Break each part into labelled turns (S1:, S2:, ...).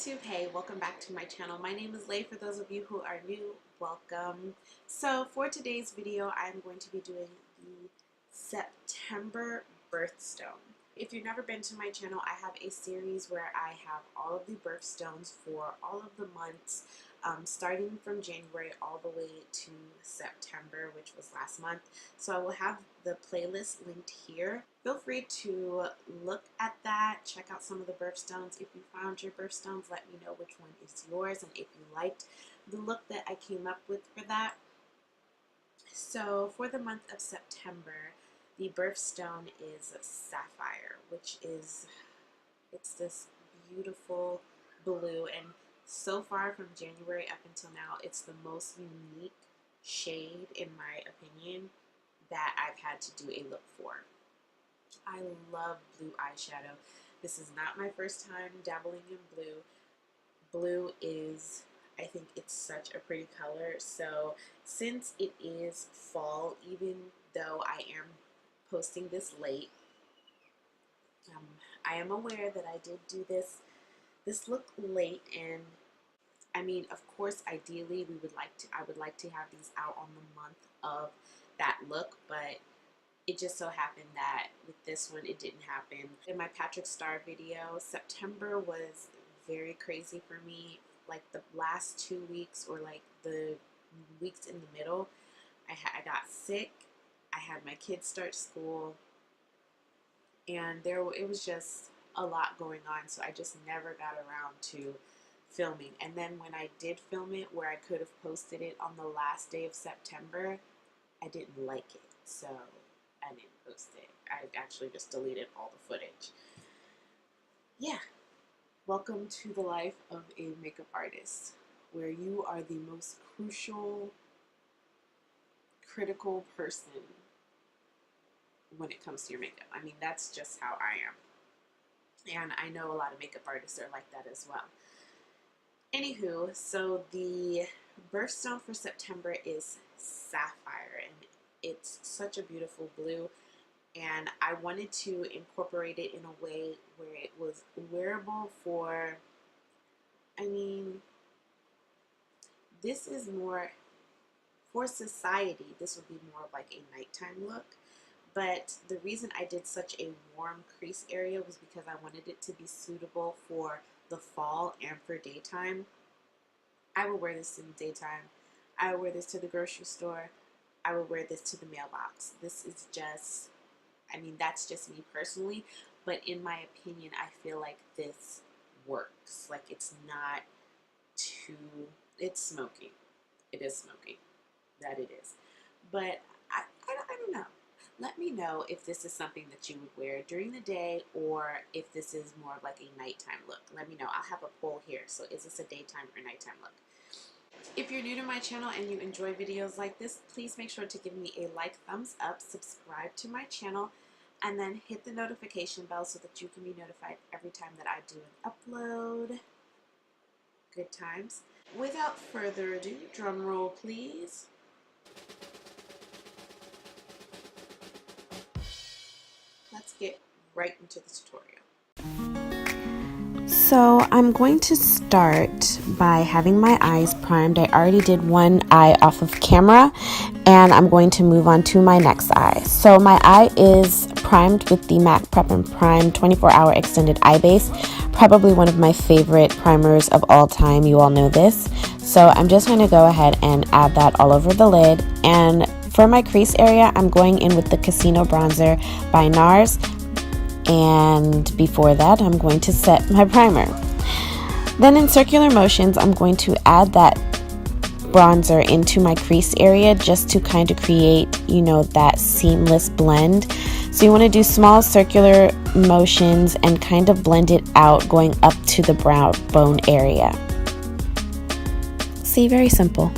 S1: YouTube. Hey, welcome back to my channel. My name is Lay. For those of you who are new, welcome. So for today's video, I'm going to be doing the September birthstone. If you've never been to my channel, I have a series where I have all of the birthstones for all of the months, starting from January all the way to September, which was last month. So I will have the playlist linked here. Feel free to look at that, check out some of the birthstones. If you found your birthstones, let me know which one is yours and if you liked the look that I came up with for that. So for the month of September, the birthstone is Sapphire, which is, it's this beautiful blue, and so far from January up until now, it's the most unique shade, in my opinion, that I've had to do a look for. I love blue eyeshadow. This is not my first time dabbling in blue. Blue is, I think it's such a pretty color. So since it is fall, even though I am posting this late, I am aware that I did do this look late, and I mean, of course, ideally I would like to have these out on the month of that look, but it just so happened that with this one, it didn't happen. In my Patrick Star video, September was very crazy for me. Like the last 2 weeks, or like the weeks in the middle, I got sick. I had my kids start school, and it was just a lot going on. So I just never got around to filming. And then when I did film it, where I could have posted it on the last day of September, I didn't like it, so I didn't post it. I actually just deleted all the footage. Yeah, welcome to the life of a makeup artist, where you are the most crucial, critical person when it comes to your makeup. I mean, that's just how I am. And I know a lot of makeup artists are like that as well. Anywho, so the birthstone for September is Sapphire, and it's such a beautiful blue, and I wanted to incorporate it in a way where it was wearable for, I mean, this is more for society. This would be more of like a nighttime look, but the reason I did such a warm crease area was because I wanted it to be suitable for the fall and for daytime. I will wear this in the daytime. I will wear this to the grocery store. I will wear this to the mailbox. This is just, I mean, that's just me personally, but in my opinion, I feel like this works. Like, it's not too, it's smoky. It is smoky. That it is. But I don't know. Let me know if this is something that you would wear during the day, or if this is more of like a nighttime look. Let me know. I'll have a poll here. So is this a daytime or nighttime look? If you're new to my channel and you enjoy videos like this, please make sure to give me a like, thumbs up, subscribe to my channel, and then hit the notification bell so that you can be notified every time that I do an upload. Good times. Without further ado, drum roll please. Let's get right into the tutorial.
S2: So I'm going to start by having my eyes primed. I already did one eye off of camera, and I'm going to move on to my next eye. So my eye is primed with the MAC Prep and Prime 24-hour extended eye base. Probably one of my favorite primers of all time. You all know this. So I'm just going to go ahead and add that all over the lid. And for my crease area, I'm going in with the Casino Bronzer by Nars. And before that, I'm going to set my primer. Then in circular motions, I'm going to add that bronzer into my crease area just to kind of create, you know, that seamless blend. So you want to do small circular motions and kind of blend it out going up to the brow bone area. See, very simple.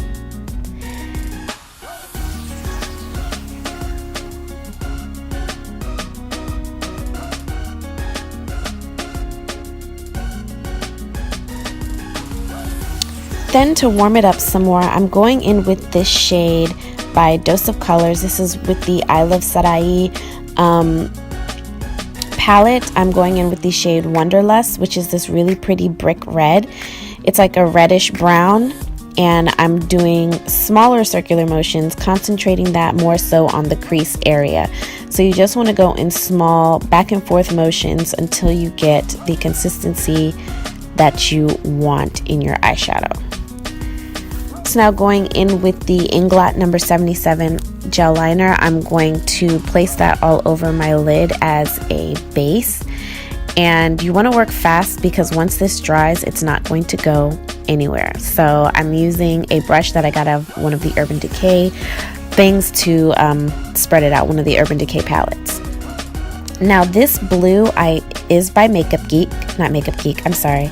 S2: Then to warm it up some more, I'm going in with this shade by Dose of Colors. This is with the iluvsarahii palette, I'm going in with the shade Wonderlust, which is this really pretty brick red. It's like a reddish brown, and I'm doing smaller circular motions, concentrating that more so on the crease area. So you just want to go in small back and forth motions until you get the consistency that you want in your eyeshadow. So now going in with the Inglot number 77 gel liner, I'm going to place that all over my lid as a base. And you want to work fast because once this dries, it's not going to go anywhere. So I'm using a brush that I got out of one of the Urban Decay things to spread it out, one of the Urban Decay palettes. Now this blue is by Makeup Geek, not Makeup Geek, I'm sorry.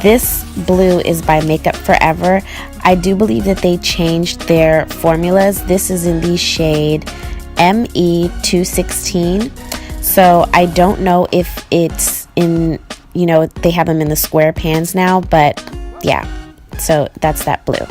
S2: This blue is by Makeup Forever. I do believe that they changed their formulas. This is in the shade ME216. So I don't know if it's in, they have them in the square pans now, but yeah, so that's that blue.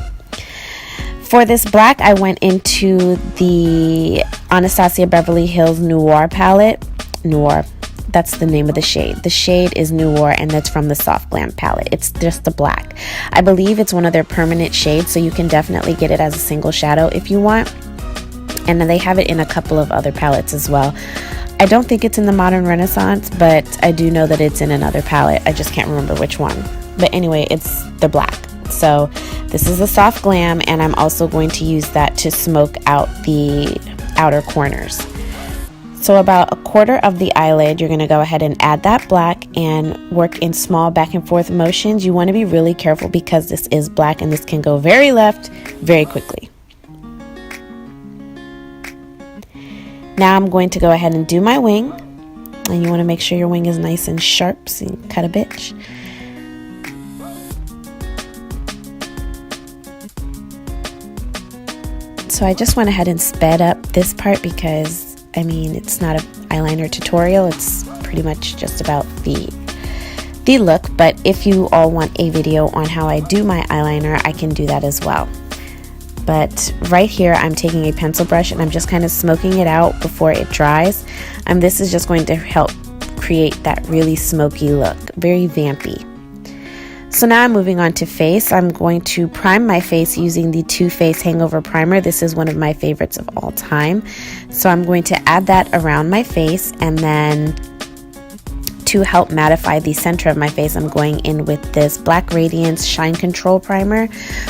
S2: For this black, I went into the Anastasia Beverly Hills Noir palette. Noir, that's the name of the shade. The shade is Noir, and that's from the Soft Glam palette. It's just the black. I believe it's one of their permanent shades, so you can definitely get it as a single shadow if you want. And then they have it in a couple of other palettes as well. I don't think it's in the Modern Renaissance, but I do know that it's in another palette. I just can't remember which one. But anyway, they're black. So this is a Soft Glam, and I'm also going to use that to smoke out the outer corners. So about a quarter of the eyelid, you're going to go ahead and add that black and work in small back and forth motions. You want to be really careful because this is black and this can go very left very quickly. Now I'm going to go ahead and do my wing, and you want to make sure your wing is nice and sharp so you can cut a bitch. So I just went ahead and sped up this part because, it's not an eyeliner tutorial. It's pretty much just about the look, but if you all want a video on how I do my eyeliner, I can do that as well. But right here, I'm taking a pencil brush and I'm just kind of smoking it out before it dries. This is just going to help create that really smoky look, very vampy. So now I'm moving on to face. I'm going to prime my face using the Too Faced Hangover Primer. This is one of my favorites of all time. So I'm going to add that around my face, and then to help mattify the center of my face, I'm going in with this Black Radiance Shine Control Primer,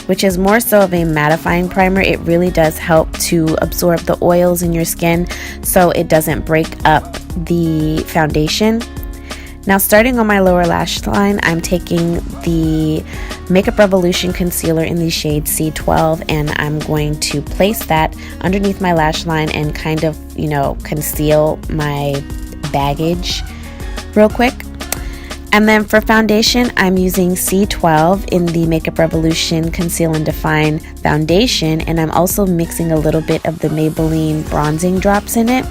S2: which is more so of a mattifying primer. It really does help to absorb the oils in your skin so it doesn't break up the foundation. Now starting on my lower lash line, I'm taking the Makeup Revolution Concealer in the shade C12, and I'm going to place that underneath my lash line and kind of, conceal my baggage real quick. And then for foundation, I'm using C12 in the Makeup Revolution Conceal and Define foundation, and I'm also mixing a little bit of the Maybelline bronzing drops in it.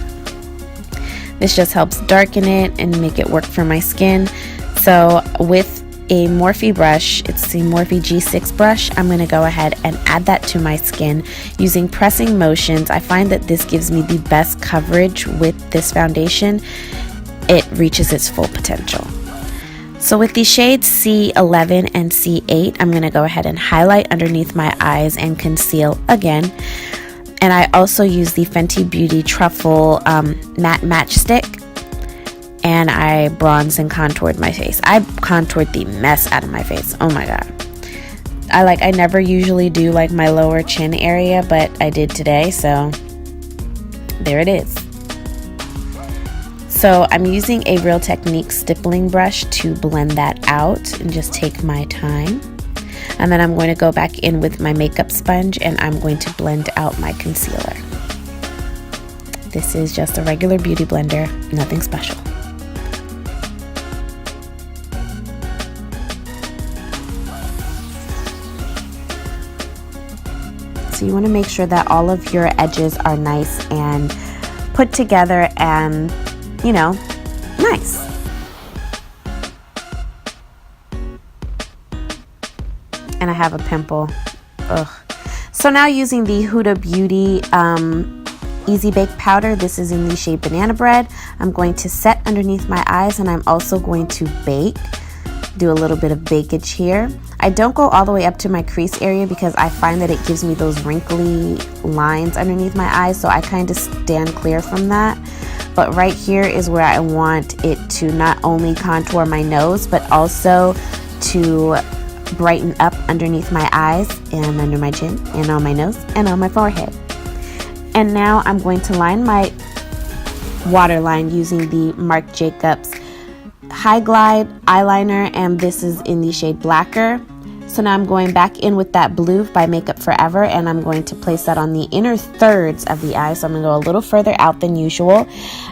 S2: This just helps darken it and make it work for my skin. So with a Morphe brush, it's the Morphe G6 brush, I'm going to go ahead and add that to my skin using pressing motions. I find that this gives me the best coverage with this foundation. It reaches its full potential. So with the shades C11 and C8, I'm going to go ahead and highlight underneath my eyes and conceal again. And I also use the Fenty Beauty Truffle matte matchstick, and I bronzed and contoured my face. I contoured the mess out of my face. Oh my god. I never usually do my lower chin area, but I did today, so there it is. So I'm using a Real Technique stippling brush to blend that out and just take my time. And then I'm going to go back in with my makeup sponge and I'm going to blend out my concealer. This is just a regular beauty blender, nothing special. So you want to make sure that all of your edges are nice and put together and, nice. And I have a pimple. Ugh. So now using the Huda Beauty Easy Bake Powder. This is in the shade Banana Bread. I'm going to set underneath my eyes, and I'm also going to bake. Do a little bit of bakeage here. I don't go all the way up to my crease area because I find that it gives me those wrinkly lines underneath my eyes, so I kind of stand clear from that. But right here is where I want it to not only contour my nose, but also to brighten up underneath my eyes and under my chin and on my nose and on my forehead. And now I'm going to line my waterline using the Marc Jacobs High Glide eyeliner, and this is in the shade Blacker. So now I'm going back in with that blue by Makeup Forever, and I'm going to place that on the inner thirds of the eye. So I'm going to go a little further out than usual.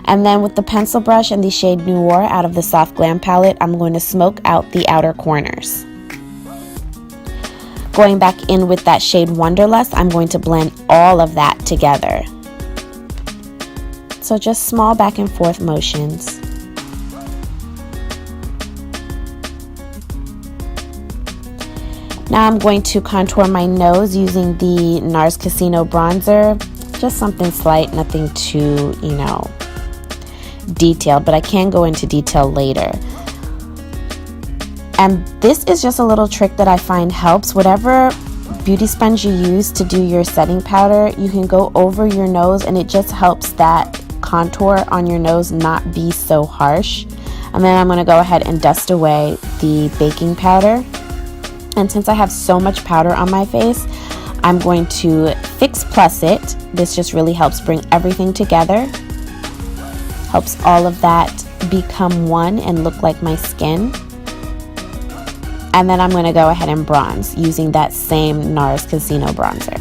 S2: And then with the pencil brush and the shade Noir out of the Soft Glam palette, I'm going to smoke out the outer corners. Going back in with that shade Wonderlust, I'm going to blend all of that together. So just small back and forth motions. Now I'm going to contour my nose using the Nars Casino bronzer. Just something slight, nothing too, detailed, but I can go into detail later. And this is just a little trick that I find helps. Whatever beauty sponge you use to do your setting powder, you can go over your nose, and it just helps that contour on your nose not be so harsh. And then I'm going to go ahead and dust away the baking powder. And since I have so much powder on my face, I'm going to Fix Plus it. This just really helps bring everything together. Helps all of that become one and look like my skin. And then I'm going to go ahead and bronze using that same Nars Casino bronzer.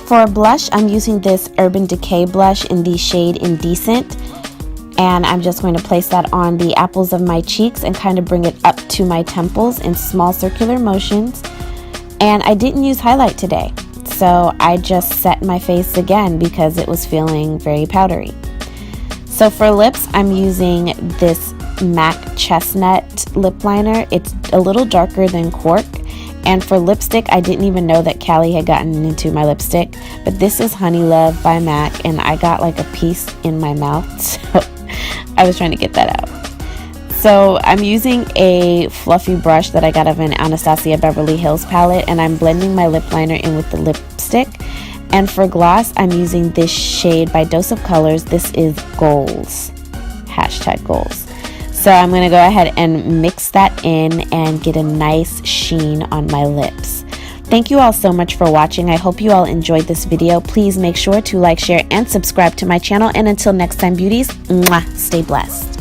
S2: For blush, I'm using this Urban Decay blush in the shade Indecent. And I'm just going to place that on the apples of my cheeks and kind of bring it up to my temples in small circular motions. And I didn't use highlight today, so I just set my face again because it was feeling very powdery. So for lips, I'm using this MAC Chestnut lip liner. It's a little darker than Cork. And for lipstick, I didn't even know that Callie had gotten into my lipstick. But this is Honey Love by MAC, and I got like a piece in my mouth, so I was trying to get that out. So I'm using a fluffy brush that I got of an Anastasia Beverly Hills palette, and I'm blending my lip liner in with the lipstick. And for gloss, I'm using this shade by Dose of Colors. This is Goalz, #Goalz. So I'm going to go ahead and mix that in and get a nice sheen on my lips. Thank you all so much for watching. I hope you all enjoyed this video. Please make sure to like, share, and subscribe to my channel. And until next time, beauties, mwah, stay blessed.